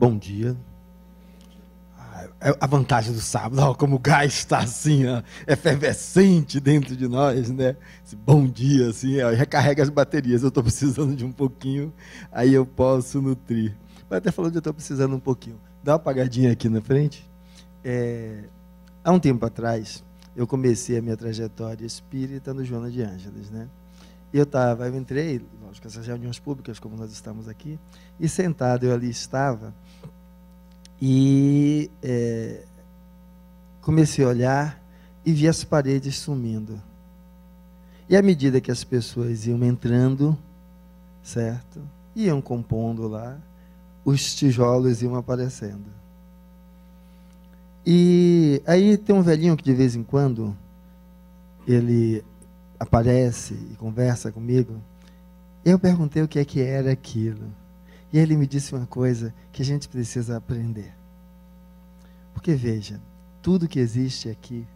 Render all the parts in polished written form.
Bom dia. A vantagem do sábado, ó, como o gás está assim, ó, efervescente dentro de nós, né? Esse bom dia, assim, ó, recarrega as baterias. Eu estou precisando de um pouquinho, aí eu posso nutrir. Mas até falando de eu estou precisando um pouquinho. Dá uma apagadinha aqui na frente. Há um tempo atrás, eu comecei a minha trajetória espírita no Joana de Ângeles, né? E eu entrei, lógico, essas reuniões públicas, como nós estamos aqui, e sentado eu ali estava, e comecei a olhar e vi as paredes sumindo. E à medida que as pessoas iam entrando, certo? Iam compondo lá, os tijolos iam aparecendo. E aí tem um velhinho que de vez em quando ele aparece e conversa comigo. Eu perguntei o que é que era aquilo. E ele me disse uma coisa que a gente precisa aprender. Porque veja, tudo que existe aqui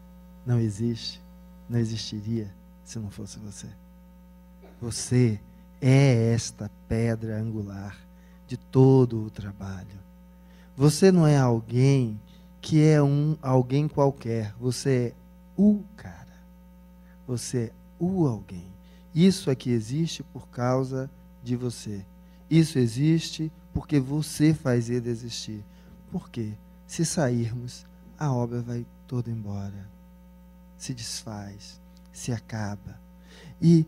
não existe, não existiria se não fosse você. Você é esta pedra angular de todo o trabalho. Você não é alguém que é alguém qualquer. Você é o cara. Você é o alguém. Isso aqui existe por causa de você. Isso existe porque você faz ele existir. Por quê? Se sairmos, a obra vai toda embora. Se desfaz, se acaba. E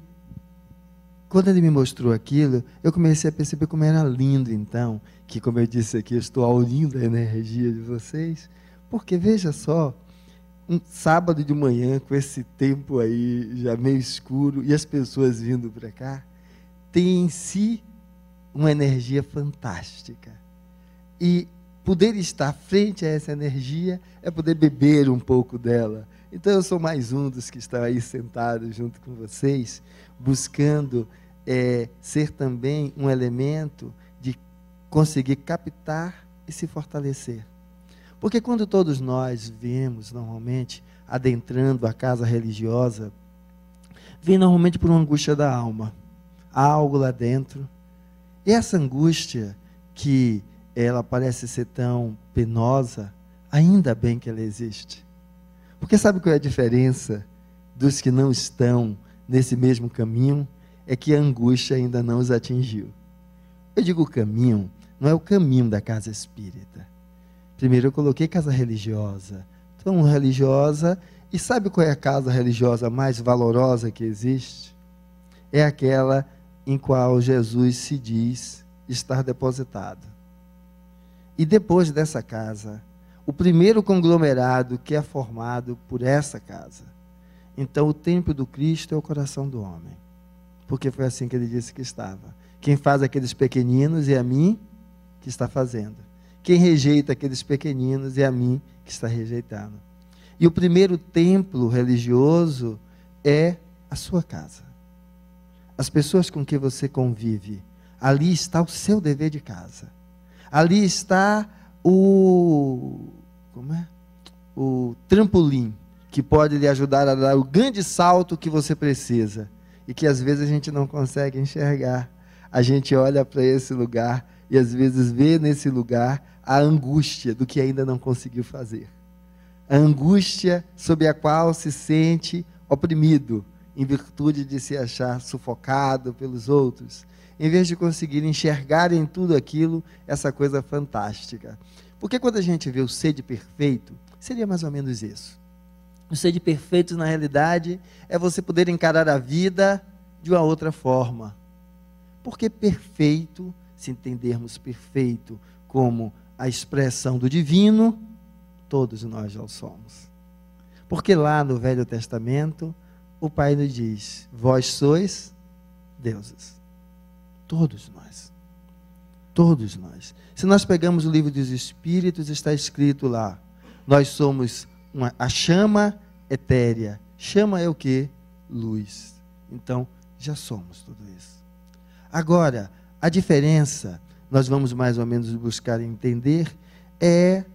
quando ele me mostrou aquilo, eu comecei a perceber como era lindo, então, que, como eu disse aqui, eu estou aurindo a energia de vocês, porque veja só, um sábado de manhã, com esse tempo aí já meio escuro, e as pessoas vindo para cá, tem em si uma energia fantástica. E poder estar frente a essa energia é poder beber um pouco dela. Então eu sou mais um dos que estão aí sentados junto com vocês, buscando ser também um elemento de conseguir captar e se fortalecer. Porque quando todos nós vemos, normalmente, adentrando a casa religiosa, vem normalmente por uma angústia da alma. Há algo lá dentro. E essa angústia, que ela parece ser tão penosa, ainda bem que ela existe. Porque sabe qual é a diferença dos que não estão nesse mesmo caminho? É que a angústia ainda não os atingiu. Eu digo o caminho, não é o caminho da casa espírita. Primeiro eu coloquei casa religiosa. Então, religiosa, e sabe qual é a casa religiosa mais valorosa que existe? É aquela em qual Jesus se diz estar depositado. E depois dessa casa, o primeiro conglomerado que é formado por essa casa. Então, o templo do Cristo é o coração do homem. Porque foi assim que ele disse que estava. Quem faz aqueles pequeninos é a mim que está fazendo. Quem rejeita aqueles pequeninos é a mim que está rejeitando. E o primeiro templo religioso é a sua casa. As pessoas com quem você convive. Ali está o seu dever de casa. Ali está o trampolim que pode lhe ajudar a dar o grande salto que você precisa. E que às vezes a gente não consegue enxergar. A gente olha para esse lugar e às vezes vê nesse lugar a angústia do que ainda não conseguiu fazer. A angústia sob a qual se sente oprimido, em virtude de se achar sufocado pelos outros, em vez de conseguir enxergar em tudo aquilo essa coisa fantástica. Porque quando a gente vê o sede perfeito, seria mais ou menos isso. O sede perfeito, na realidade, é você poder encarar a vida de uma outra forma. Porque perfeito, se entendermos perfeito como a expressão do divino, todos nós já o somos. Porque lá no Velho Testamento, o Pai nos diz, vós sois deuses. Todos nós. Todos nós. Se nós pegamos o livro dos Espíritos, está escrito lá, nós somos a chama etérea. Chama é o quê? Luz. Então, já somos tudo isso. Agora, a diferença, nós vamos mais ou menos buscar entender, é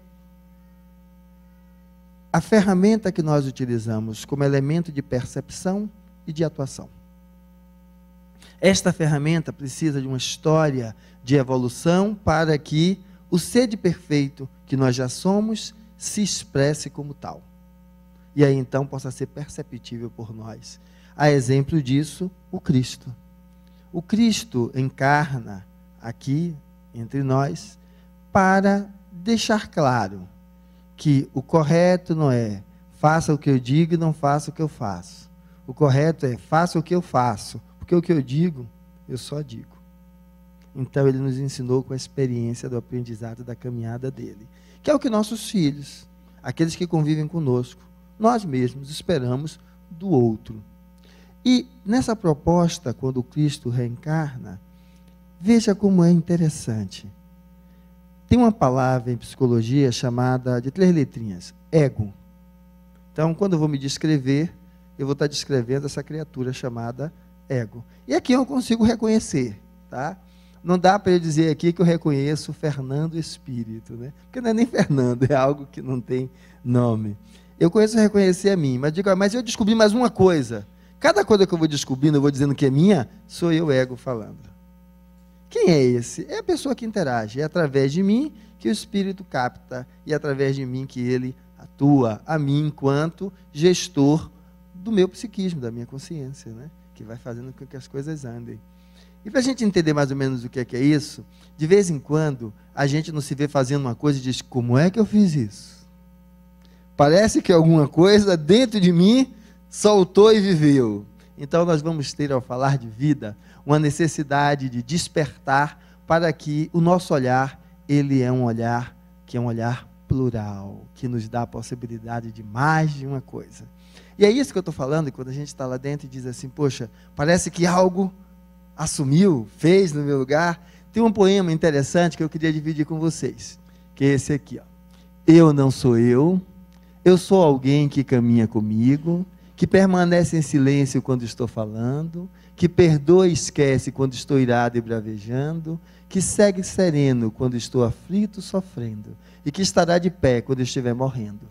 a ferramenta que nós utilizamos como elemento de percepção e de atuação. Esta ferramenta precisa de uma história de evolução para que o sede perfeito que nós já somos se expresse como tal. E aí então possa ser perceptível por nós. A exemplo disso, o Cristo. O Cristo encarna aqui entre nós para deixar claro que o correto não é faça o que eu digo e não faça o que eu faço. O correto é faça o que eu faço, porque o que eu digo, eu só digo. Então ele nos ensinou com a experiência do aprendizado da caminhada dele, que é o que nossos filhos, aqueles que convivem conosco, nós mesmos esperamos do outro. E nessa proposta, quando o Cristo reencarna, veja como é interessante. Tem uma palavra em psicologia chamada, de 3 letrinhas, ego. Então, quando eu vou me descrever, eu vou estar descrevendo essa criatura chamada ego. E aqui eu consigo reconhecer, tá? Não dá para eu dizer aqui que eu reconheço Fernando Espírito, né? Porque não é nem Fernando, é algo que não tem nome. Eu conheço reconhecer a mim, mas digo, mas eu descobri mais uma coisa. Cada coisa que eu vou descobrindo, eu vou dizendo que é minha, sou eu, ego, falando. Quem é esse? É a pessoa que interage. É através de mim que o Espírito capta e é através de mim que ele atua, a mim enquanto gestor do meu psiquismo, da minha consciência, né? Que vai fazendo com que as coisas andem. E para a gente entender mais ou menos o que é isso, de vez em quando a gente não se vê fazendo uma coisa e diz, como é que eu fiz isso? Parece que alguma coisa dentro de mim soltou e viveu. Então nós vamos ter, ao falar de vida, uma necessidade de despertar para que o nosso olhar, ele é um olhar que é um olhar plural, que nos dá a possibilidade de mais de uma coisa. E é isso que eu estou falando, quando a gente está lá dentro e diz assim, poxa, parece que algo assumiu, fez no meu lugar. Tem um poema interessante que eu queria dividir com vocês, que é esse aqui, ó. Eu não sou eu sou alguém que caminha comigo, que permanece em silêncio quando estou falando, que perdoa e esquece quando estou irado e bravejando, que segue sereno quando estou aflito, sofrendo, e que estará de pé quando estiver morrendo.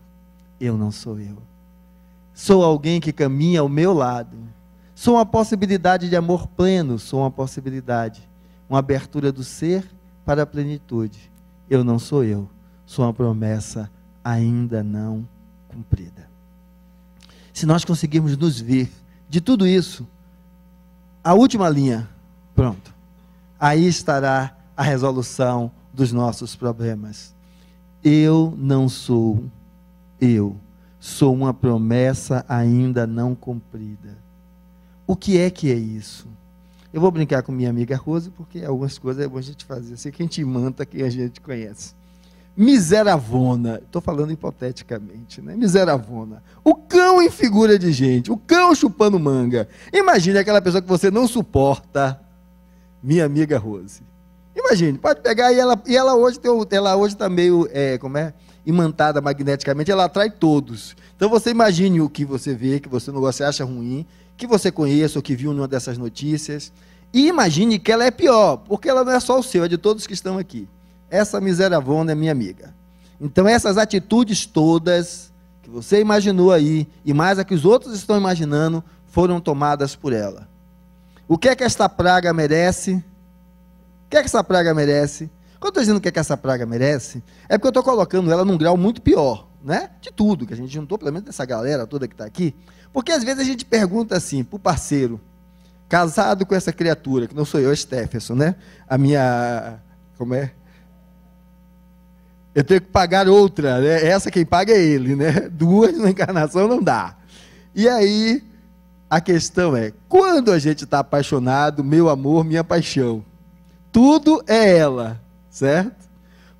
Eu não sou eu. Sou alguém que caminha ao meu lado. Sou uma possibilidade de amor pleno, sou uma possibilidade, uma abertura do ser para a plenitude. Eu não sou eu, sou uma promessa ainda não cumprida. Se nós conseguirmos nos ver de tudo isso, a última linha, pronto. Aí estará a resolução dos nossos problemas. Eu não sou eu, sou uma promessa ainda não cumprida. O que é isso? Eu vou brincar com minha amiga Rose, porque algumas coisas é bom a gente fazer assim, que a gente manta quem a gente conhece. Miseravona, estou falando hipoteticamente, né? Miseravona. O cão em figura de gente, o cão chupando manga. Imagine aquela pessoa que você não suporta, minha amiga Rose. Imagine, pode pegar e ela hoje está meio, imantada magneticamente, ela atrai todos. Então você imagine o que você vê, que você não gosta, acha ruim, que você conheça ou que viu numa dessas notícias, e imagine que ela é pior, porque ela não é só o seu, é de todos que estão aqui. Essa miseravona é minha amiga. Então essas atitudes todas que você imaginou aí, e mais a que os outros estão imaginando, foram tomadas por ela. O que é que esta praga merece? O que é que essa praga merece? Quando eu estou dizendo o que é que essa praga merece, é porque eu estou colocando ela num grau muito pior, né? De tudo, que a gente juntou, pelo menos dessa galera toda que está aqui. Porque às vezes a gente pergunta assim, para o parceiro, casado com essa criatura, que não sou eu, é Stephenson, né? A minha, eu tenho que pagar outra, né? Essa quem paga é ele, né? 2 na encarnação não dá. E aí, a questão é, quando a gente está apaixonado, meu amor, minha paixão, tudo é ela, certo?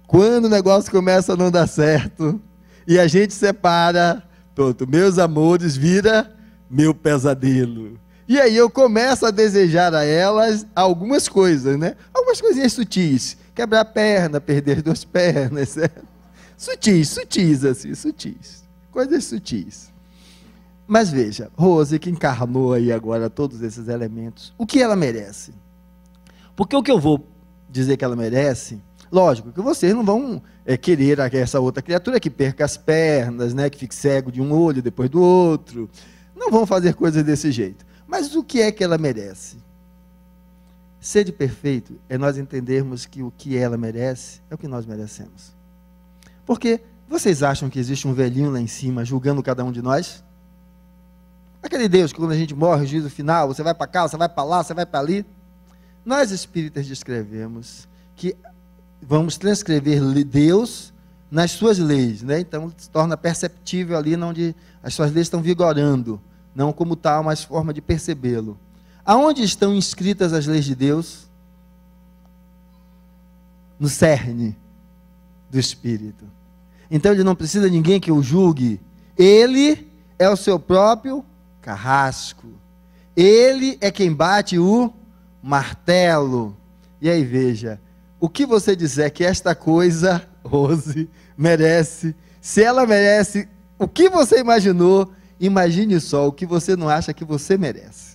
Quando o negócio começa a não dar certo, e a gente separa, pronto, meus amores vira meu pesadelo. E aí eu começo a desejar a elas algumas coisas, né? Algumas coisinhas sutis. Quebrar a perna, perder 2 pernas, certo? Sutis assim, sutis. Coisas sutis. Mas veja, Rose, que encarnou aí agora todos esses elementos, o que ela merece? Porque o que eu vou dizer que ela merece, lógico que vocês não vão querer essa outra criatura que perca as pernas, né? Que fique cego de um olho depois do outro. Não vão fazer coisas desse jeito. Mas o que é que ela merece? Sede perfeito é nós entendermos que o que ela merece é o que nós merecemos. Porque vocês acham que existe um velhinho lá em cima julgando cada um de nós? Aquele Deus que quando a gente morre, o juízo final, você vai para cá, você vai para lá, você vai para ali. Nós espíritas descrevemos que vamos transcrever Deus nas suas leis, né? Então se torna perceptível ali onde as suas leis estão vigorando, não como tal, mas forma de percebê-lo. Aonde estão inscritas as leis de Deus? No cerne do Espírito. Então ele não precisa de ninguém que o julgue. Ele é o seu próprio carrasco. Ele é quem bate o martelo. E aí veja, o que você disser que esta coisa, Rose, merece, se ela merece o que você imaginou, imagine só o que você não acha que você merece.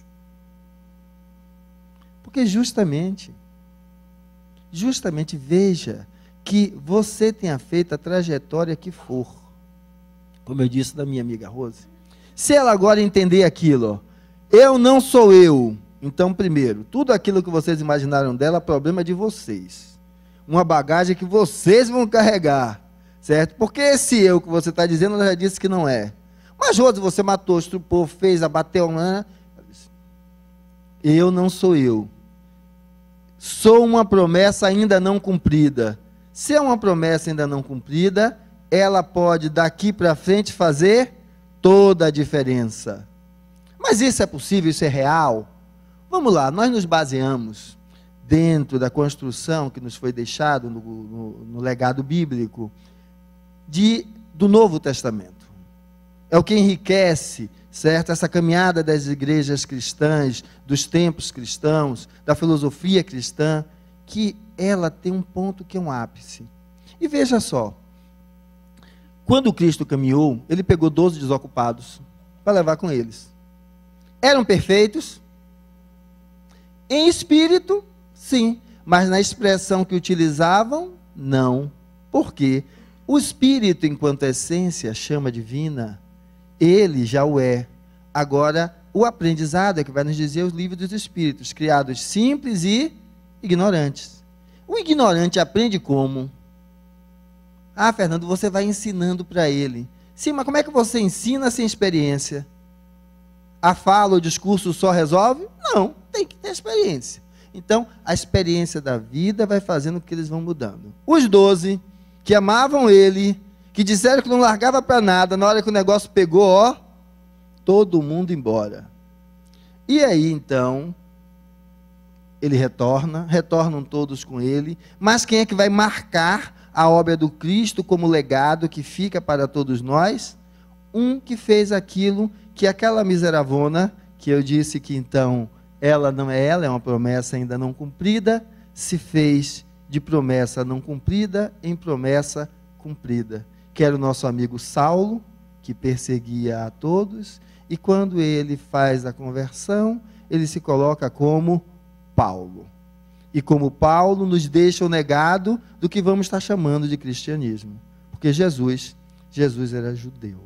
Porque justamente veja que você tenha feito a trajetória que for, como eu disse da minha amiga Rose, se ela agora entender aquilo, eu não sou eu, então primeiro, tudo aquilo que vocês imaginaram dela, problema de vocês, uma bagagem que vocês vão carregar, certo? Porque esse eu que você está dizendo, ela já disse que não é, mas Rose, você matou, estrupou, fez, abateu, né? Eu não sou eu, sou uma promessa ainda não cumprida. Se é uma promessa ainda não cumprida, ela pode daqui para frente fazer toda a diferença. Mas isso é possível, isso é real? Vamos lá, nós nos baseamos dentro da construção que nos foi deixado no legado bíblico do Novo Testamento. É o que enriquece, certo? Essa caminhada das igrejas cristãs, dos templos cristãos, da filosofia cristã, que ela tem um ponto que é um ápice. E veja só, quando Cristo caminhou, ele pegou 12 desocupados para levar com eles. Eram perfeitos? Em espírito, sim, mas na expressão que utilizavam, não. Por quê? O espírito, enquanto essência, chama divina, ele já o é. Agora, o aprendizado é que vai nos dizer os livros dos espíritos, criados simples e ignorantes. O ignorante aprende como? Ah, Fernando, você vai ensinando para ele. Sim, mas como é que você ensina sem experiência? A fala, o discurso só resolve? Não, tem que ter experiência. Então, a experiência da vida vai fazendo com que eles vão mudando. Os 12, que amavam ele, que disseram que não largava para nada, na hora que o negócio pegou, ó, todo mundo embora. E aí, então, ele retornam todos com ele, mas quem é que vai marcar a obra do Cristo como legado que fica para todos nós? Um que fez aquilo que aquela miseravona, que eu disse que então ela não é ela, é uma promessa ainda não cumprida, se fez de promessa não cumprida em promessa cumprida. Que era o nosso amigo Saulo, que perseguia a todos, e quando ele faz a conversão, ele se coloca como Paulo. E como Paulo nos deixa o negado do que vamos estar chamando de cristianismo. Porque Jesus era judeu.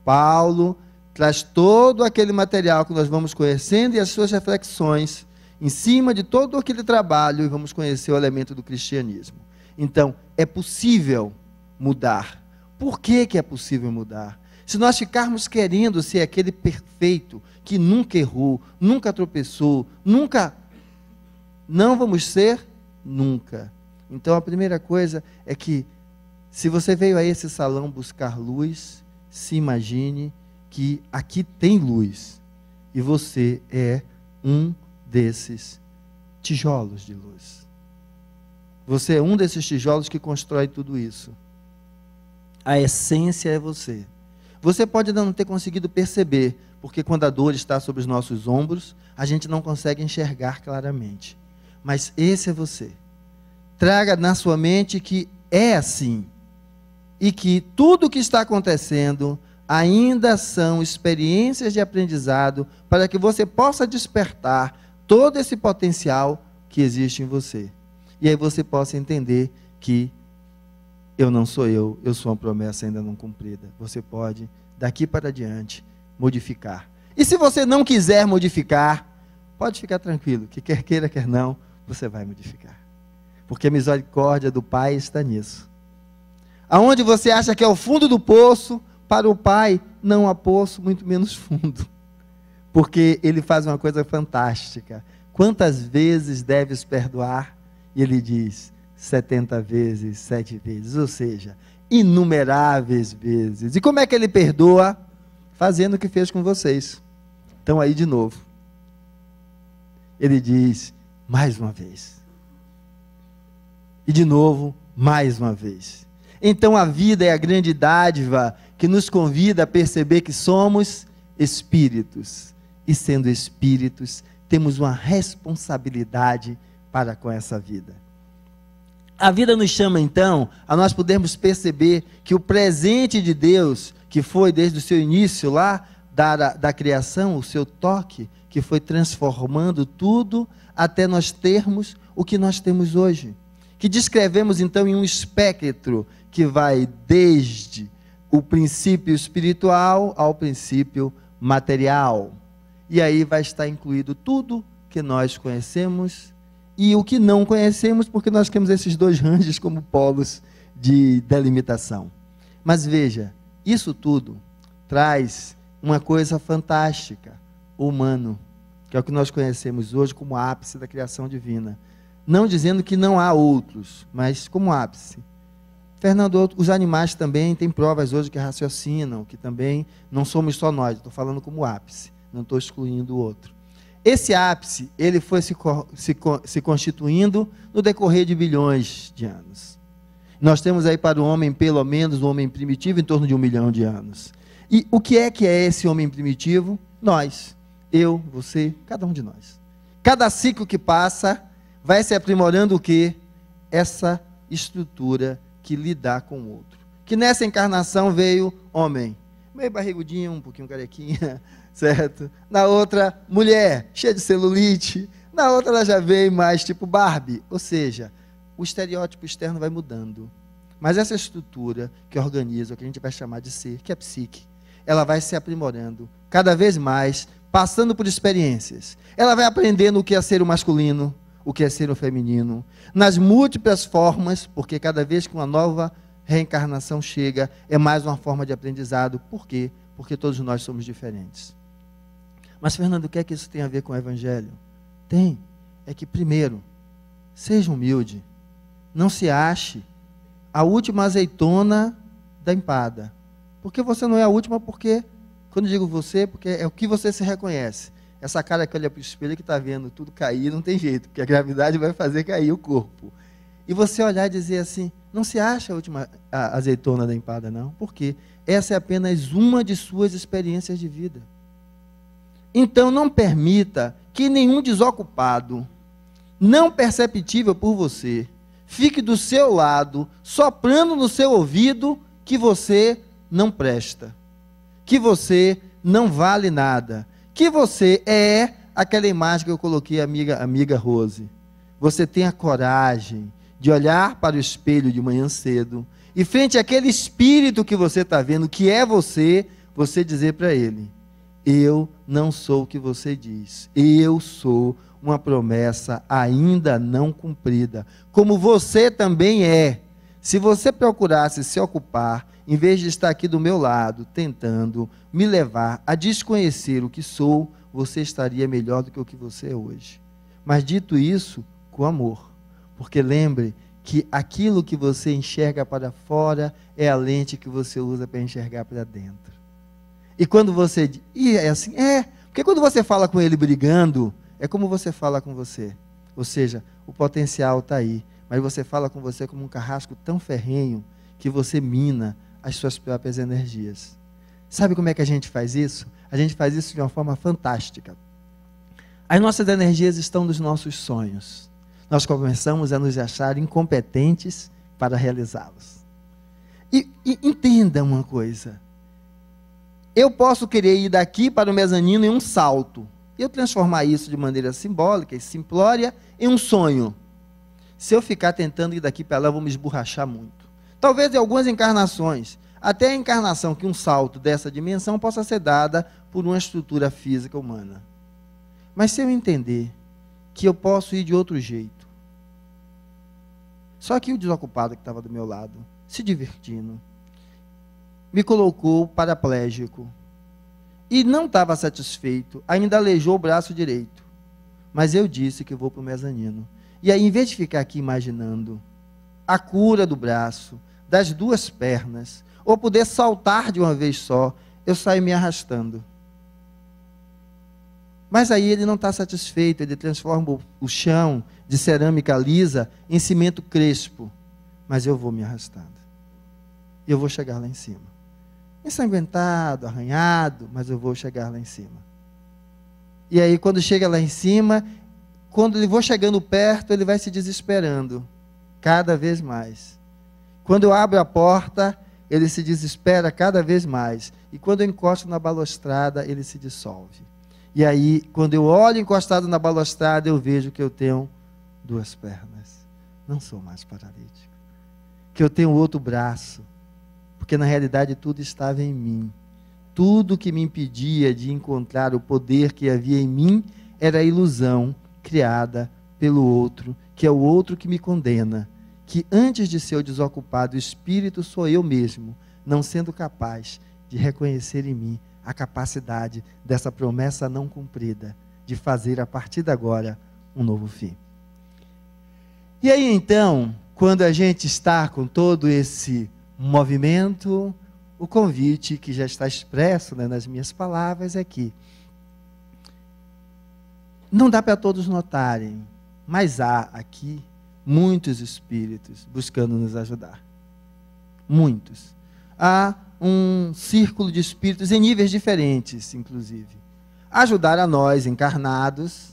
Paulo traz todo aquele material que nós vamos conhecendo e as suas reflexões em cima de todo aquele trabalho e vamos conhecer o elemento do cristianismo. Então, é possível mudar. Por que é possível mudar? Se nós ficarmos querendo ser aquele perfeito que nunca errou, nunca tropeçou, nunca... Não vamos ser nunca. Então a primeira coisa é que, se você veio a esse salão buscar luz, se imagine que aqui tem luz. E você é um desses tijolos de luz. Você é um desses tijolos que constrói tudo isso. A essência é você. Você pode ainda não ter conseguido perceber, porque quando a dor está sobre os nossos ombros, a gente não consegue enxergar claramente. Mas esse é você. Traga na sua mente que é assim. E que tudo o que está acontecendo ainda são experiências de aprendizado para que você possa despertar todo esse potencial que existe em você. E aí você possa entender que eu não sou eu sou uma promessa ainda não cumprida. Você pode, daqui para diante, modificar. E se você não quiser modificar, pode ficar tranquilo, que quer queira, quer não, você vai modificar. Porque a misericórdia do Pai está nisso. Aonde você acha que é o fundo do poço, para o Pai não há poço, muito menos fundo. Porque Ele faz uma coisa fantástica. Quantas vezes deves perdoar? E Ele diz, 70 vezes, 7 vezes, ou seja, inumeráveis vezes. E como é que Ele perdoa? Fazendo o que fez com vocês. Então aí de novo. Ele diz, mais uma vez. E de novo, mais uma vez. Então a vida é a grande dádiva que nos convida a perceber que somos espíritos. E sendo espíritos, temos uma responsabilidade para com essa vida. A vida nos chama então a nós podermos perceber que o presente de Deus, que foi desde o seu início lá, da criação, o seu toque, que foi transformando tudo até nós termos o que nós temos hoje. Que descrevemos então em um espectro que vai desde o princípio espiritual ao princípio material. E aí vai estar incluído tudo que nós conhecemos e o que não conhecemos, porque nós temos esses dois ranges como polos de delimitação. Mas veja, isso tudo traz uma coisa fantástica, o humano, que é o que nós conhecemos hoje como ápice da criação divina. Não dizendo que não há outros, mas como ápice. Fernando, os animais também têm provas hoje que raciocinam, que também não somos só nós, estou falando como ápice, não estou excluindo o outro. Esse ápice, ele foi se constituindo no decorrer de bilhões de anos. Nós temos aí para o homem, pelo menos, o homem primitivo, em torno de 1 milhão de anos. E o que é esse homem primitivo? Nós, eu, você, cada um de nós. Cada ciclo que passa vai se aprimorando o quê? Essa estrutura que lidar com o outro. Que nessa encarnação veio homem, meio barrigudinho, um pouquinho carequinha, certo? Na outra, mulher, cheia de celulite. Na outra, ela já veio mais tipo Barbie. Ou seja, o estereótipo externo vai mudando. Mas essa estrutura que organiza, o que a gente vai chamar de ser, que é a psique, ela vai se aprimorando cada vez mais, passando por experiências. Ela vai aprendendo o que é ser o masculino, o que é ser o feminino, nas múltiplas formas, porque cada vez que uma nova reencarnação chega, é mais uma forma de aprendizado. Por quê? Porque todos nós somos diferentes. Mas, Fernando, o que é que isso tem a ver com o Evangelho? Tem. É que, primeiro, seja humilde. Não se ache a última azeitona da empada. Porque você não é a última, porque, quando eu digo você, porque é o que você se reconhece. Essa cara que olha para o espelho que está vendo tudo cair, não tem jeito, porque a gravidade vai fazer cair o corpo. E você olhar e dizer assim, não se acha a última azeitona da empada, não. Por quê? Essa é apenas uma de suas experiências de vida. Então, não permita que nenhum desocupado, não perceptível por você, fique do seu lado, soprando no seu ouvido que você não presta, que você não vale nada, que você é aquela imagem que eu coloquei, amiga Rose. Você tem a coragem de olhar para o espelho de manhã cedo e frente àquele espírito que você está vendo, que é você dizer para ele, eu não sou o que você diz, eu sou uma promessa ainda não cumprida, como você também é. Se você procurasse se ocupar, em vez de estar aqui do meu lado, tentando me levar a desconhecer o que sou, você estaria melhor do que o que você é hoje. Mas dito isso, com amor. Porque lembre que aquilo que você enxerga para fora é a lente que você usa para enxergar para dentro. E quando você... E é assim, porque quando você fala com ele brigando, é como você fala com você. Ou seja, o potencial está aí. Mas você fala com você como um carrasco tão ferrenho que você mina as suas próprias energias. Sabe como é que a gente faz isso? A gente faz isso de uma forma fantástica. As nossas energias estão nos nossos sonhos. Nós começamos a nos achar incompetentes para realizá-los. E entenda uma coisa. Eu posso querer ir daqui para o mezanino em um salto. Eu transformar isso de maneira simbólica e simplória em um sonho. Se eu ficar tentando ir daqui para lá, eu vou me esborrachar muito. Talvez em algumas encarnações, até a encarnação que um salto dessa dimensão possa ser dada por uma estrutura física humana. Mas se eu entender que eu posso ir de outro jeito, só que o desocupado que estava do meu lado, se divertindo, me colocou paraplégico e não estava satisfeito, ainda aleijou o braço direito. Mas eu disse que eu vou para o mezanino. E aí, em vez de ficar aqui imaginando a cura do braço, das duas pernas, ou poder saltar de uma vez só, eu saio me arrastando. Mas aí ele não está satisfeito, ele transforma o chão de cerâmica lisa em cimento crespo. Mas eu vou me arrastando. E eu vou chegar lá em cima. Ensanguentado, arranhado, mas eu vou chegar lá em cima. E aí, quando chega lá em cima, quando ele vou chegando perto, ele vai se desesperando, cada vez mais. Quando eu abro a porta, ele se desespera cada vez mais. E quando eu encosto na balustrada, ele se dissolve. E aí, quando eu olho encostado na balustrada, eu vejo que eu tenho duas pernas. Não sou mais paralítico. Que eu tenho outro braço. Porque na realidade tudo estava em mim. Tudo que me impedia de encontrar o poder que havia em mim era a ilusão criada pelo outro, que é o outro que me condena. Que antes de ser o desocupado, o espírito sou eu mesmo, não sendo capaz de reconhecer em mim a capacidade dessa promessa não cumprida, de fazer a partir de agora um novo fim. E aí então, quando a gente está com todo esse movimento, o convite que já está expresso, né, nas minhas palavras é que não dá para todos notarem, mas há aqui muitos espíritos buscando nos ajudar. Muitos. Há um círculo de espíritos em níveis diferentes, inclusive. Ajudar a nós, encarnados,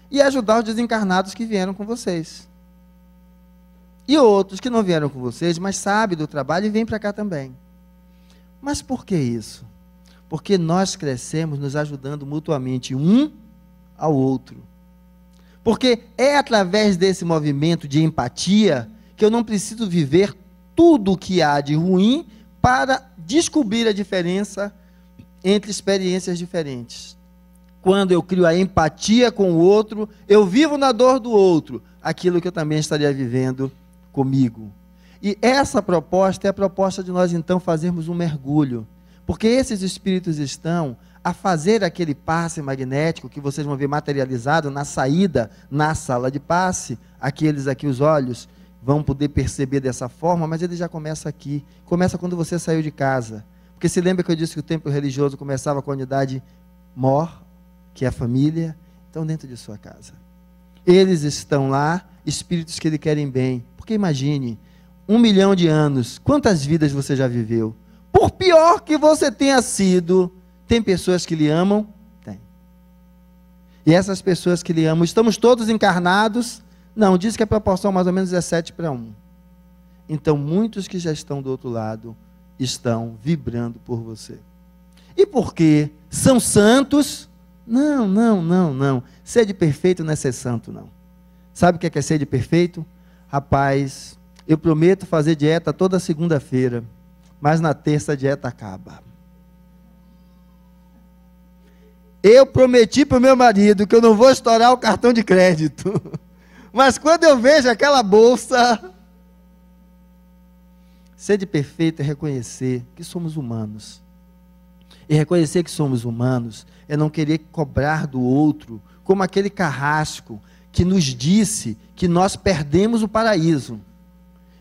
e ajudar os desencarnados que vieram com vocês. E outros que não vieram com vocês, mas sabem do trabalho e vêm para cá também. Mas por que isso? Porque nós crescemos nos ajudando mutuamente um ao outro. Porque é através desse movimento de empatia que eu não preciso viver tudo o que há de ruim para descobrir a diferença entre experiências diferentes. Quando eu crio a empatia com o outro, eu vivo na dor do outro, aquilo que eu também estaria vivendo comigo. E essa proposta é a proposta de nós então fazermos um mergulho, porque esses espíritos estão a fazer aquele passe magnético que vocês vão ver materializado na saída, na sala de passe. Aqueles aqui, os olhos, vão poder perceber dessa forma, mas ele já começa aqui. Começa quando você saiu de casa. Porque se lembra que eu disse que o templo religioso começava com a unidade mor, que é a família, então dentro de sua casa. Eles estão lá, espíritos que lhe querem bem. Porque imagine, 1 milhão de anos, quantas vidas você já viveu? Por pior que você tenha sido, tem pessoas que lhe amam? Tem. E essas pessoas que lhe amam, estamos todos encarnados? Não, diz que a proporção mais ou menos é 7:1. Então, muitos que já estão do outro lado, estão vibrando por você. E por quê? São santos? Não, não, não, não. Ser de perfeito não é ser santo, não. Sabe o que é ser de perfeito? Rapaz, eu prometo fazer dieta toda segunda-feira, mas na terça a dieta acaba. Eu prometi para o meu marido que eu não vou estourar o cartão de crédito. Mas quando eu vejo aquela bolsa... Ser de perfeito é reconhecer que somos humanos. E reconhecer que somos humanos é não querer cobrar do outro, como aquele carrasco que nos disse que nós perdemos o paraíso.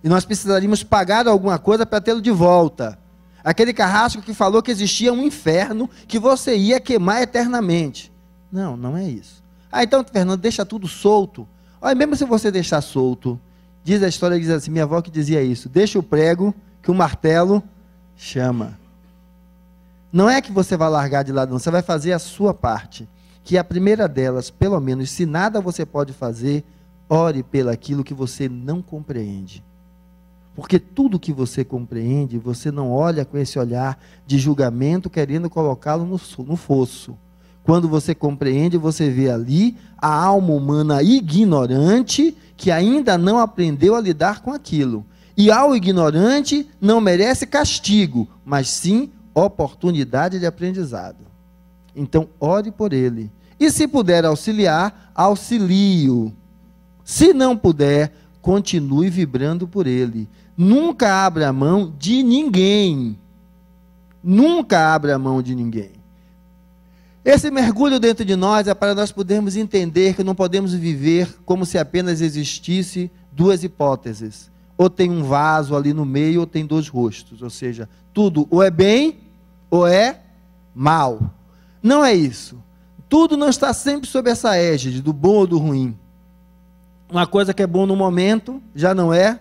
E nós precisaríamos pagar alguma coisa para tê-lo de volta. Aquele carrasco que falou que existia um inferno que você ia queimar eternamente. Não, não é isso. Ah, então, Fernando, deixa tudo solto. Olha, mesmo se você deixar solto, diz a história, diz assim, minha avó que dizia isso, deixa o prego que o martelo chama. Não é que você vai largar de lado, não, você vai fazer a sua parte. Que a primeira delas, pelo menos, se nada você pode fazer, ore pelaquilo que você não compreende. Porque tudo que você compreende, você não olha com esse olhar de julgamento, querendo colocá-lo no fosso. Quando você compreende, você vê ali a alma humana ignorante, que ainda não aprendeu a lidar com aquilo. E ao ignorante, não merece castigo, mas sim oportunidade de aprendizado. Então, ore por ele. E se puder auxiliar, auxilie-o. Se não puder, continue vibrando por ele. Nunca abra mão de ninguém. Nunca abra mão de ninguém. Esse mergulho dentro de nós é para nós podermos entender que não podemos viver como se apenas existisse duas hipóteses. Ou tem um vaso ali no meio, ou tem dois rostos. Ou seja, tudo ou é bem, ou é mal. Não é isso. Tudo não está sempre sob essa égide, do bom ou do ruim. Uma coisa que é bom no momento, já não é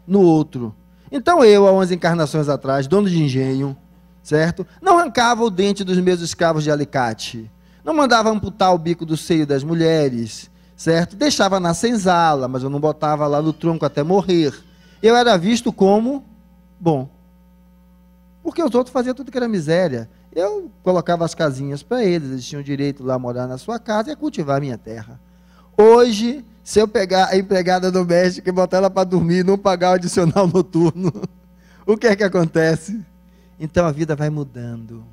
no outro. Então eu, há 11 encarnações atrás, dono de engenho, certo? Não arrancava o dente dos meus escravos de alicate. Não mandava amputar o bico do seio das mulheres, certo? Deixava na senzala, mas eu não botava lá no tronco até morrer. Eu era visto como bom. Porque os outros faziam tudo que era miséria. Eu colocava as casinhas para eles, eles tinham direito lá a morar na sua casa e a cultivar a minha terra. Hoje, se eu pegar a empregada doméstica e botar ela para dormir e não pagar o adicional noturno, o que é que acontece? Então a vida vai mudando.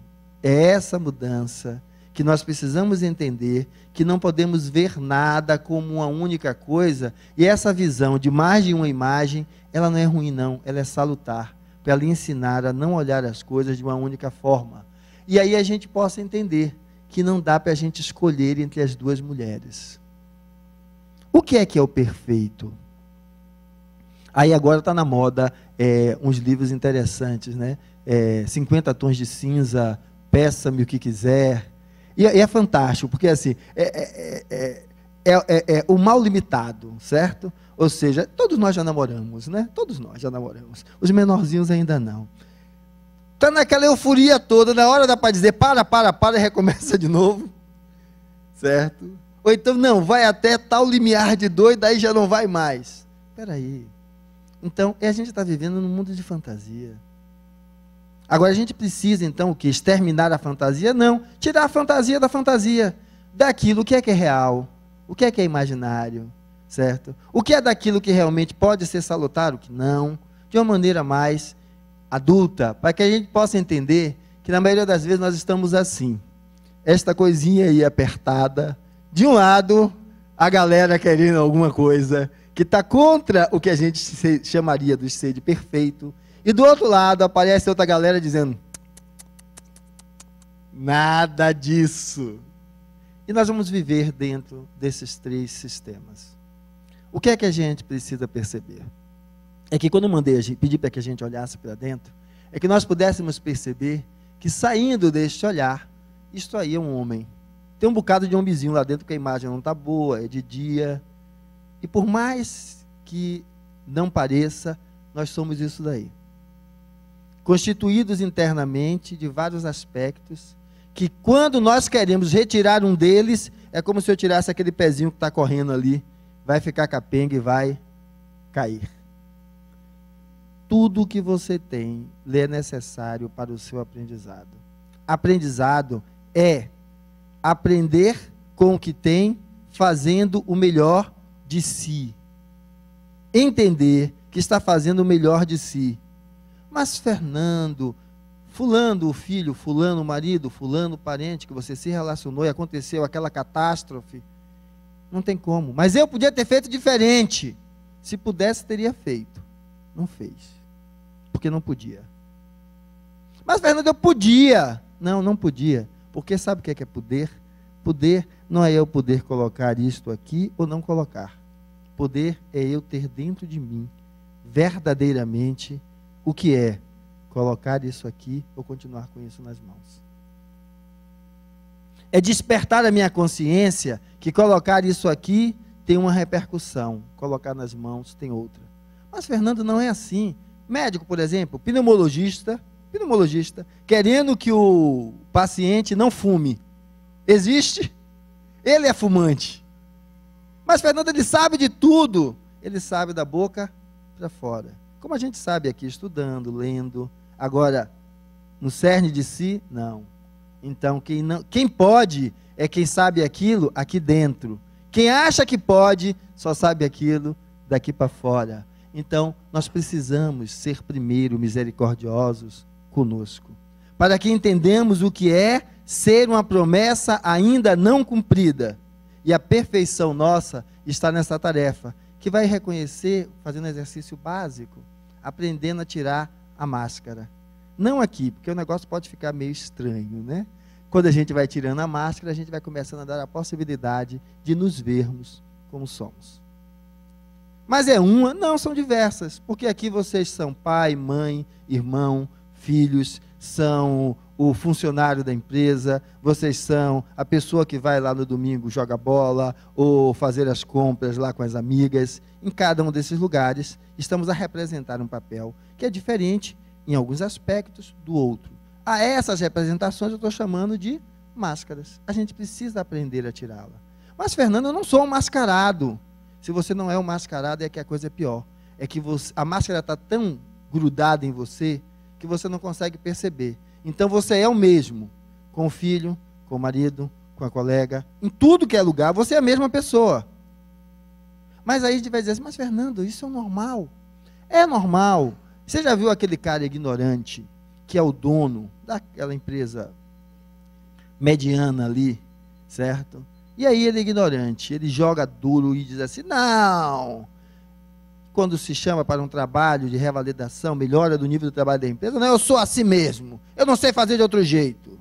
É essa mudança que nós precisamos entender, que não podemos ver nada como uma única coisa, e essa visão de mais de uma imagem, ela não é ruim não, ela é salutar, para ela ensinar a não olhar as coisas de uma única forma. E aí a gente possa entender que não dá para a gente escolher entre as duas mulheres. O que é o perfeito? Aí agora está na moda uns livros interessantes, né? 50 tons de cinza, peça-me o que quiser. E é fantástico, porque assim, o mal limitado, certo? Ou seja, todos nós já namoramos, né? Todos nós já namoramos. Os menorzinhos ainda não. Está naquela euforia toda, na hora dá para dizer, para, e recomeça de novo, certo? Ou então, não, vai até tal limiar de dois, daí já não vai mais. Espera aí. Então, a gente está vivendo num mundo de fantasia. Agora, a gente precisa, então, o quê? Exterminar a fantasia? Não. Tirar a fantasia da fantasia. Daquilo que é real. O que é imaginário. Certo? O que é daquilo que realmente pode ser salutar, o que não. De uma maneira mais adulta. Para que a gente possa entender que, na maioria das vezes, nós estamos assim. Esta coisinha aí apertada. De um lado, a galera querendo alguma coisa que está contra o que a gente chamaria do ser de perfeito. E do outro lado, aparece outra galera dizendo, nada disso. E nós vamos viver dentro desses três sistemas. O que é que a gente precisa perceber? É que quando eu pedi para que a gente olhasse para dentro, é que nós pudéssemos perceber que saindo deste olhar, isto aí é um homem. Tem um bocado de homenzinho lá dentro, porque a imagem não está boa, é de dia. E por mais que não pareça, nós somos isso daí. Constituídos internamente de vários aspectos, que quando nós queremos retirar um deles, é como se eu tirasse aquele pezinho que está correndo ali, vai ficar capenga e vai cair. Tudo que você tem lhe é necessário para o seu aprendizado. Aprendizado é aprender com o que tem, fazendo o melhor de si. Entender que está fazendo o melhor de si. Mas Fernando, fulano o filho, fulano o marido, fulano o parente que você se relacionou e aconteceu aquela catástrofe, não tem como. Mas eu podia ter feito diferente. Se pudesse, teria feito. Não fez. Porque não podia. Mas Fernando, eu podia. Não, não podia. Porque sabe o que é poder? Poder não é eu poder colocar isto aqui ou não colocar. Poder é eu ter dentro de mim, verdadeiramente, o que é colocar isso aqui ou continuar com isso nas mãos. É despertar a minha consciência que colocar isso aqui tem uma repercussão, colocar nas mãos tem outra. Mas Fernando, não é assim. Médico, por exemplo, pneumologista, querendo que o paciente não fume. Existe? Ele é fumante. Mas Fernando, ele sabe de tudo. Ele sabe da boca para fora. Como a gente sabe aqui, estudando, lendo. Agora, no cerne de si, não. Então, quem pode é quem sabe aquilo aqui dentro. Quem acha que pode, só sabe aquilo daqui para fora. Então, nós precisamos ser primeiro misericordiosos conosco. Para que entendamos o que é ser uma promessa ainda não cumprida. E a perfeição nossa está nessa tarefa, que vai reconhecer, fazendo um exercício básico, aprendendo a tirar a máscara. Não aqui, porque o negócio pode ficar meio estranho, né? Quando a gente vai tirando a máscara, a gente vai começando a dar a possibilidade de nos vermos como somos. Mas é uma? Não, são diversas, porque aqui vocês são pai, mãe, irmão, filhos, são o funcionário da empresa, vocês são a pessoa que vai lá no domingo jogar bola, ou fazer as compras lá com as amigas. Em cada um desses lugares, estamos a representar um papel que é diferente, em alguns aspectos, do outro. A essas representações eu estou chamando de máscaras. A gente precisa aprender a tirá-la. Mas, Fernando, eu não sou um mascarado. Se você não é um mascarado, é que a coisa é pior. É que a máscara está tão grudada em você que você não consegue perceber. Então você é o mesmo, com o filho, com o marido, com a colega, em tudo que é lugar, você é a mesma pessoa. Mas aí a gente vai dizer assim, mas Fernando, isso é normal. É normal. Você já viu aquele cara ignorante, que é o dono daquela empresa mediana ali, certo? E aí ele é ignorante, ele joga duro e diz assim, não, quando se chama para um trabalho de revalidação, melhora do nível do trabalho da empresa, não, eu sou assim mesmo, eu não sei fazer de outro jeito.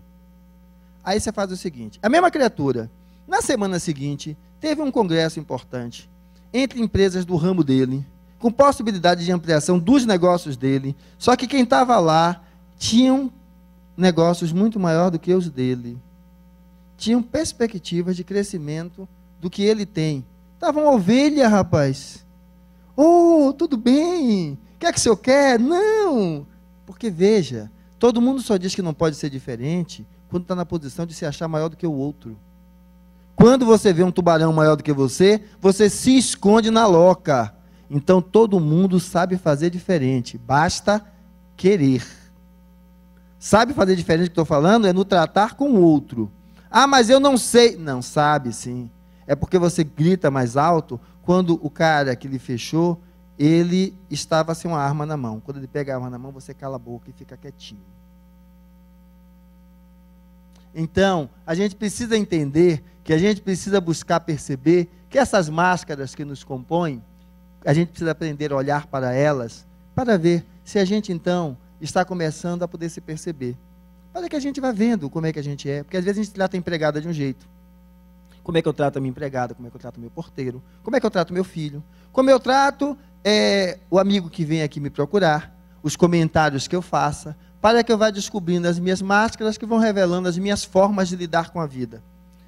Aí você faz o seguinte, a mesma criatura, na semana seguinte, teve um congresso importante, entre empresas do ramo dele, com possibilidade de ampliação dos negócios dele, só que quem estava lá tinham negócios muito maiores do que os dele. Tinham perspectivas de crescimento do que ele tem. Estava uma ovelha, rapaz. Oh, tudo bem. O que é que o senhor quer? Não. Porque, veja, todo mundo só diz que não pode ser diferente quando está na posição de se achar maior do que o outro. Quando você vê um tubarão maior do que você se esconde na loca. Então, todo mundo sabe fazer diferente. Basta querer. Sabe fazer diferente do que estou falando? É no tratar com o outro. Ah, mas eu não sei. Não, sabe sim. É porque você grita mais alto quando o cara que lhe fechou, ele estava sem uma arma na mão. Quando ele pega a arma na mão, você cala a boca e fica quietinho. Então, a gente precisa entender que a gente precisa buscar perceber que essas máscaras que nos compõem, a gente precisa aprender a olhar para elas, para ver se a gente então está começando a poder se perceber. Para que a gente vá vendo como é que a gente é, porque às vezes a gente trata a empregada de um jeito. Como é que eu trato a minha empregada, como é que eu trato o meu porteiro, como é que eu trato o meu filho, como eu trato o amigo que vem aqui me procurar, os comentários que eu faça, para que eu vá descobrindo as minhas máscaras que vão revelando as minhas formas de lidar com a vida.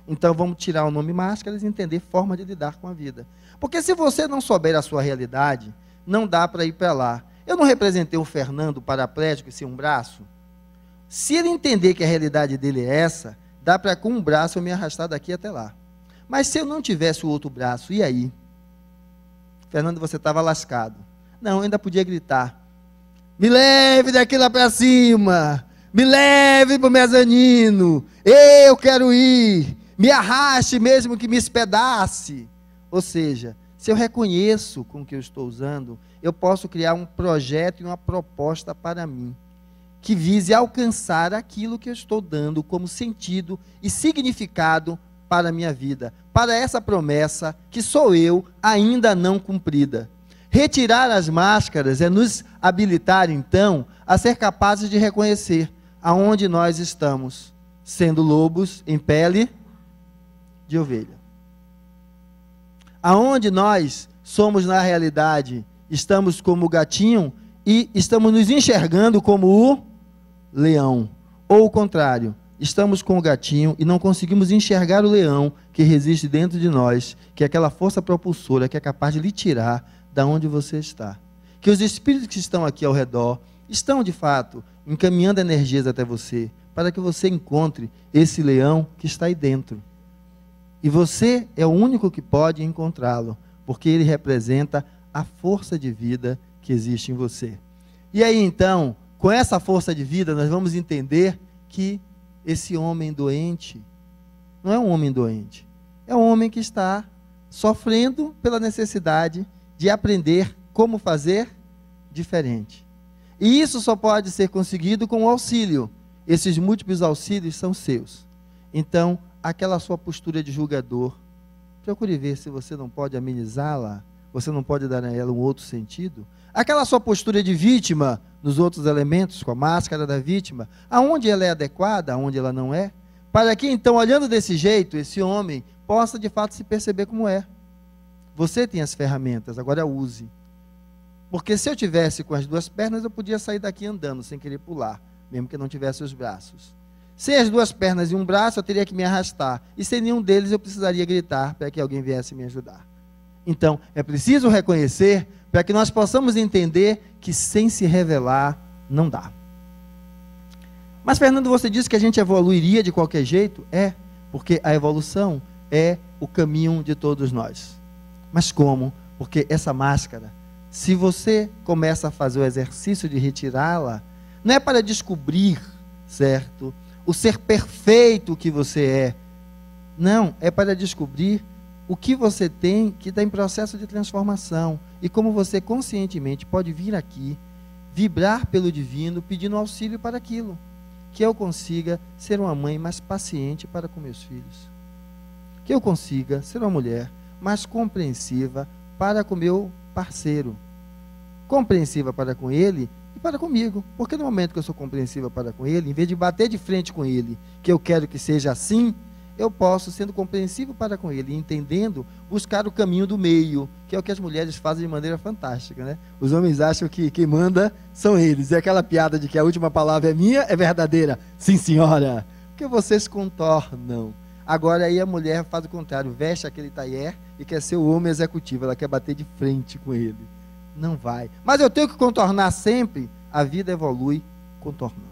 Então vamos tirar o nome máscaras e entender forma de lidar com a vida. Porque se você não souber a sua realidade, não dá para ir para lá. Eu não representei o Fernando paraplégico e sem um braço? Se ele entender que a realidade dele é essa, dá para com um braço eu me arrastar daqui até lá. Mas se eu não tivesse o outro braço, e aí? Fernando, você estava lascado. Não, eu ainda podia gritar. Me leve daqui lá para cima. Me leve para o mezanino. Eu quero ir. Me arraste mesmo que me espedace. Ou seja, se eu reconheço com o que eu estou usando, eu posso criar um projeto e uma proposta para mim, que vise alcançar aquilo que eu estou dando como sentido e significado para a minha vida, para essa promessa que sou eu ainda não cumprida. Retirar as máscaras é nos habilitar, então, a ser capazes de reconhecer aonde nós estamos, sendo lobos em pele de ovelha. Aonde nós somos, na realidade, estamos como o gatinho e estamos nos enxergando como o leão. Ou o contrário, estamos com o gatinho e não conseguimos enxergar o leão que resiste dentro de nós, que é aquela força propulsora que é capaz de lhe tirar da onde você está. Que os espíritos que estão aqui ao redor estão, de fato, encaminhando energias até você, para que você encontre esse leão que está aí dentro. E você é o único que pode encontrá-lo, porque ele representa a força de vida que existe em você. E aí, então, com essa força de vida, nós vamos entender que esse homem doente não é um homem doente, é um homem que está sofrendo pela necessidade de aprender como fazer diferente. E isso só pode ser conseguido com o auxílio. Esses múltiplos auxílios são seus. Então, aquela sua postura de julgador, procure ver se você não pode amenizá-la, você não pode dar a ela um outro sentido. Aquela sua postura de vítima nos outros elementos, com a máscara da vítima, aonde ela é adequada, aonde ela não é, para que então, olhando desse jeito, esse homem possa de fato se perceber como é. Você tem as ferramentas, agora use. Porque se eu tivesse com as duas pernas, eu podia sair daqui andando, sem querer pular, mesmo que eu não tivesse os braços. Sem as duas pernas e um braço, eu teria que me arrastar. E sem nenhum deles, eu precisaria gritar para que alguém viesse me ajudar. Então, é preciso reconhecer, para que nós possamos entender que sem se revelar, não dá. Mas, Fernando, você disse que a gente evoluiria de qualquer jeito? É, porque a evolução é o caminho de todos nós. Mas como? Porque essa máscara, se você começa a fazer o exercício de retirá-la, não é para descobrir, certo, o ser perfeito que você é. Não, é para descobrir o que você tem que está em processo de transformação e como você conscientemente pode vir aqui, vibrar pelo divino, pedindo auxílio para aquilo. Que eu consiga ser uma mãe mais paciente para com meus filhos. Que eu consiga ser uma mulher mais compreensiva para com meu parceiro. Compreensiva para com ele e para comigo. Porque no momento que eu sou compreensiva para com ele, em vez de bater de frente com ele, que eu quero que seja assim, eu posso, sendo compreensivo para com ele, entendendo, buscar o caminho do meio, que é o que as mulheres fazem de maneira fantástica, né? Os homens acham que quem manda são eles. E aquela piada de que a última palavra é minha, é verdadeira. Sim, senhora. Porque vocês contornam. Agora aí a mulher faz o contrário, veste aquele taier e quer ser o homem executivo, ela quer bater de frente com ele. Não vai. Mas eu tenho que contornar sempre, a vida evolui contornando.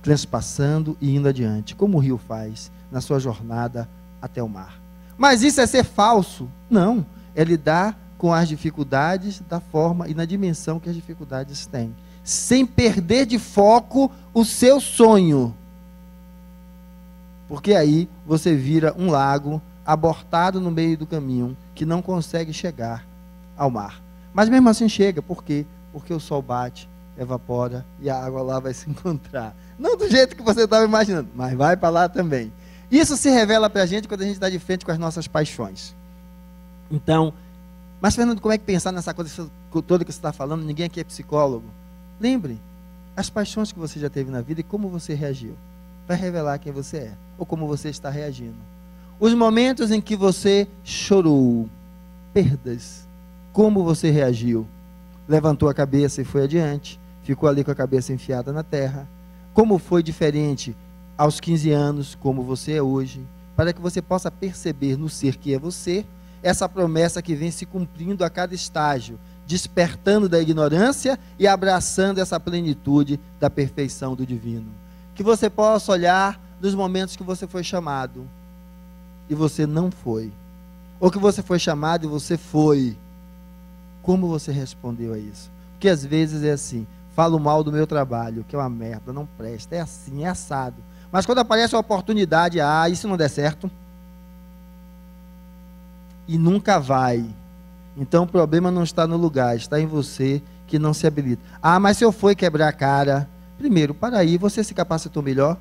Transpassando e indo adiante, como o rio faz na sua jornada até o mar. Mas isso é ser falso? Não, é lidar com as dificuldades da forma e na dimensão que as dificuldades têm, sem perder de foco o seu sonho. Porque aí você vira um lago abortado no meio do caminho, que não consegue chegar ao mar. Mas mesmo assim chega, por quê? Porque o sol bate, evapora e a água lá vai se encontrar. Não do jeito que você estava imaginando, mas vai para lá também. Isso se revela para a gente quando a gente está de frente com as nossas paixões. Então, mas Fernando, como é que pensar nessa coisa toda que você está falando? Ninguém aqui é psicólogo. Lembre, as paixões que você já teve na vida e como você reagiu. Vai revelar quem você é, ou como você está reagindo. Os momentos em que você chorou, perdas, como você reagiu? Levantou a cabeça e foi adiante, ficou ali com a cabeça enfiada na terra. Como foi diferente aos 15 anos, como você é hoje, para que você possa perceber no ser que é você, essa promessa que vem se cumprindo a cada estágio, despertando da ignorância e abraçando essa plenitude da perfeição do divino. Que você possa olhar nos momentos que você foi chamado e você não foi, ou que você foi chamado e você foi. Como você respondeu a isso? Porque às vezes é assim, falo mal do meu trabalho, que é uma merda, não presta, é assim, é assado. Mas quando aparece a oportunidade, isso não der certo. E nunca vai. Então o problema não está no lugar, está em você que não se habilita. Mas se eu for quebrar a cara, primeiro, para aí, você se capacitou melhor?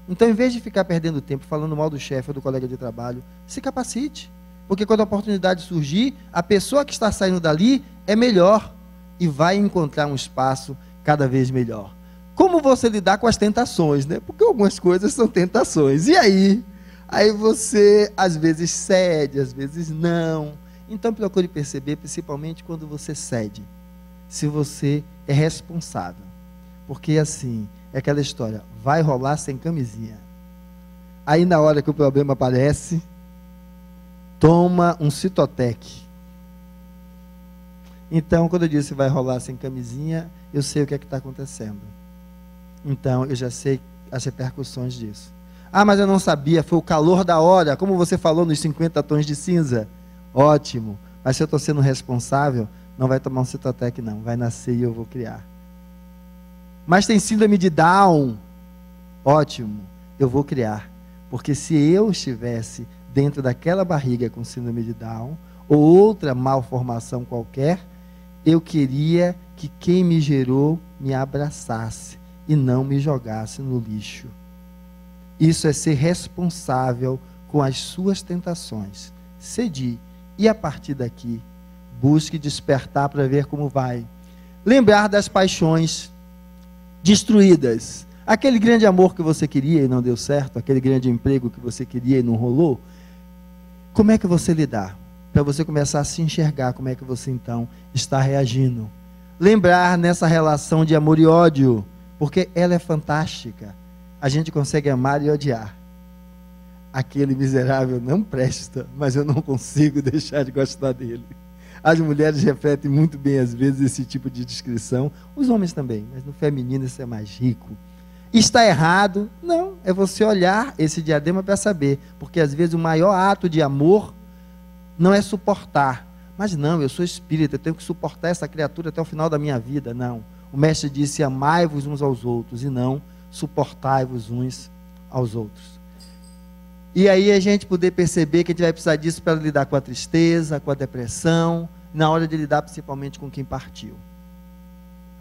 Então, em vez de ficar perdendo tempo falando mal do chefe ou do colega de trabalho, se capacite. Porque quando a oportunidade surgir, a pessoa que está saindo dali é melhor e vai encontrar um espaço cada vez melhor. Como você lidar com as tentações, né? Porque algumas coisas são tentações. E aí? Aí você, às vezes, cede, às vezes não. Então, procure perceber, principalmente quando você cede, se você é responsável. Porque, assim, é aquela história, vai rolar sem camisinha. Aí, na hora que o problema aparece, toma um Citotec. Então, quando eu disse vai rolar sem camisinha, eu sei o que é que está acontecendo. Então, eu já sei as repercussões disso. Mas eu não sabia, foi o calor da hora, como você falou nos 50 tons de cinza. Ótimo, mas se eu estou sendo responsável, não vai tomar um Citotec não, vai nascer e eu vou criar. Mas tem síndrome de Down, ótimo, eu vou criar. Porque se eu estivesse dentro daquela barriga com síndrome de Down, ou outra malformação qualquer, eu queria que quem me gerou me abraçasse e não me jogasse no lixo. Isso é ser responsável com as suas tentações. Cedi. E a partir daqui, busque despertar para ver como vai. Lembrar das paixões destruídas. Aquele grande amor que você queria e não deu certo, aquele grande emprego que você queria e não rolou. Como é que você lidar? Para você começar a se enxergar como é que você então está reagindo. Lembrar nessa relação de amor e ódio, porque ela é fantástica. A gente consegue amar e odiar. Aquele miserável não presta, mas eu não consigo deixar de gostar dele. As mulheres refletem muito bem, às vezes, esse tipo de descrição. Os homens também, mas no feminino isso é mais rico. Está errado? Não, é você olhar esse diadema para saber. Porque, às vezes, o maior ato de amor não é suportar. Mas não, eu sou espírita, eu tenho que suportar essa criatura até o final da minha vida. Não. O mestre disse, amai-vos uns aos outros, e não suportai-vos uns aos outros. E aí a gente poder perceber que a gente vai precisar disso para lidar com a tristeza, com a depressão, na hora de lidar principalmente com quem partiu.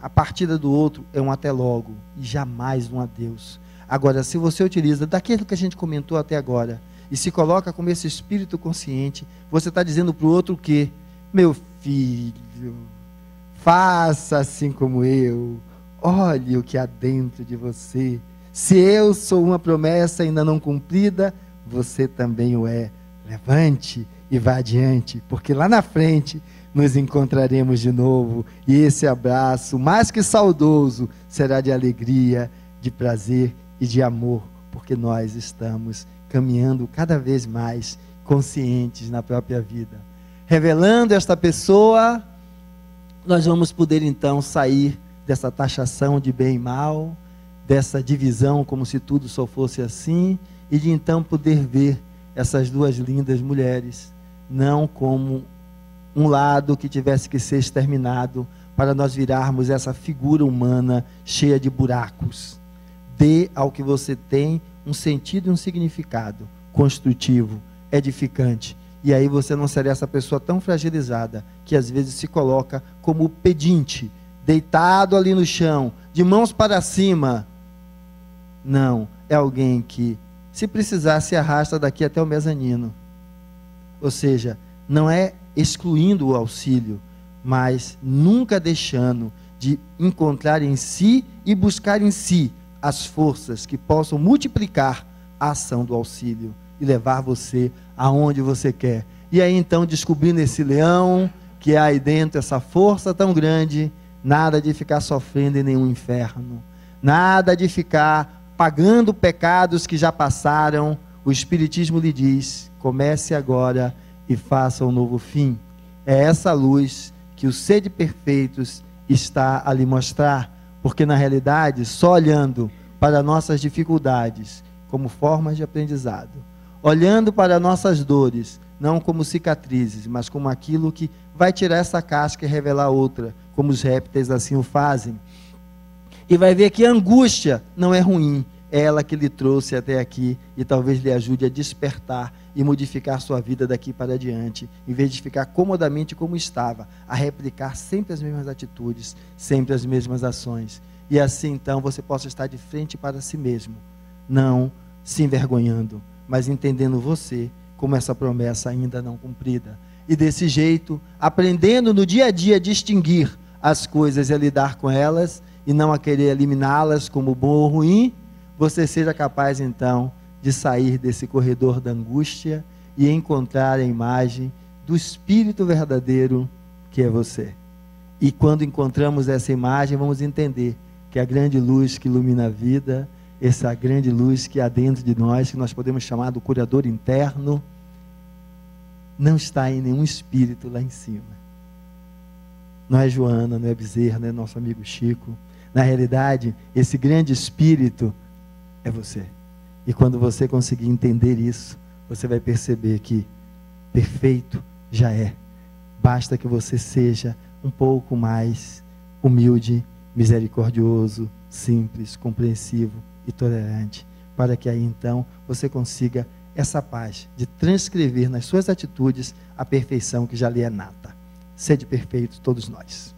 A partida do outro é um até logo, e jamais um adeus. Agora, se você utiliza daquilo que a gente comentou até agora, e se coloca como esse espírito consciente, você está dizendo para o outro que, meu filho, faça assim como eu, olhe o que há dentro de você. Se eu sou uma promessa ainda não cumprida, você também o é. Levante e vá adiante, porque lá na frente nos encontraremos de novo, e esse abraço, mais que saudoso, será de alegria, de prazer e de amor, porque nós estamos caminhando cada vez mais conscientes na própria vida. Revelando esta pessoa, nós vamos poder então sair dessa taxação de bem e mal, dessa divisão como se tudo só fosse assim, e de então poder ver essas duas lindas mulheres, não como um lado que tivesse que ser exterminado, para nós virarmos essa figura humana cheia de buracos. Dê ao que você tem um sentido e um significado construtivo, edificante, e aí você não será essa pessoa tão fragilizada, que às vezes se coloca como pedinte, deitado ali no chão, de mãos para cima. Não, é alguém que, se precisar, se arrasta daqui até o mezanino. Ou seja, não é excluindo o auxílio, mas nunca deixando de encontrar em si e buscar em si as forças que possam multiplicar a ação do auxílio e levar você aonde você quer. E aí então, descobrindo esse leão que há aí dentro, essa força tão grande, nada de ficar sofrendo em nenhum inferno, nada de ficar pagando pecados que já passaram. O Espiritismo lhe diz, comece agora e faça um novo fim. É essa luz que o Ser de Perfeitos está a lhe mostrar, porque na realidade, só olhando para nossas dificuldades como formas de aprendizado, olhando para nossas dores, não como cicatrizes, mas como aquilo que vai tirar essa casca e revelar outra, como os répteis assim o fazem. E vai ver que a angústia não é ruim, é ela que lhe trouxe até aqui e talvez lhe ajude a despertar e modificar sua vida daqui para diante, em vez de ficar comodamente como estava, a replicar sempre as mesmas atitudes, sempre as mesmas ações. E assim então você possa estar de frente para si mesmo, não se envergonhando, mas entendendo você como essa promessa ainda não cumprida. E desse jeito, aprendendo no dia a dia a distinguir as coisas e a lidar com elas, e não a querer eliminá-las como bom ou ruim, você seja capaz então de sair desse corredor da angústia e encontrar a imagem do Espírito verdadeiro que é você. E quando encontramos essa imagem, vamos entender que a grande luz que ilumina a vida, essa grande luz que há dentro de nós, que nós podemos chamar do curador interno, não está em nenhum espírito lá em cima. Não é Joana, não é Bezerra, não é nosso amigo Chico. Na realidade, esse grande espírito é você. E quando você conseguir entender isso, você vai perceber que perfeito já é. Basta que você seja um pouco mais humilde, misericordioso, simples, compreensivo e tolerante, para que aí então você consiga essa paz de transcrever nas suas atitudes a perfeição que já lhe é nata. Sede perfeitos todos nós.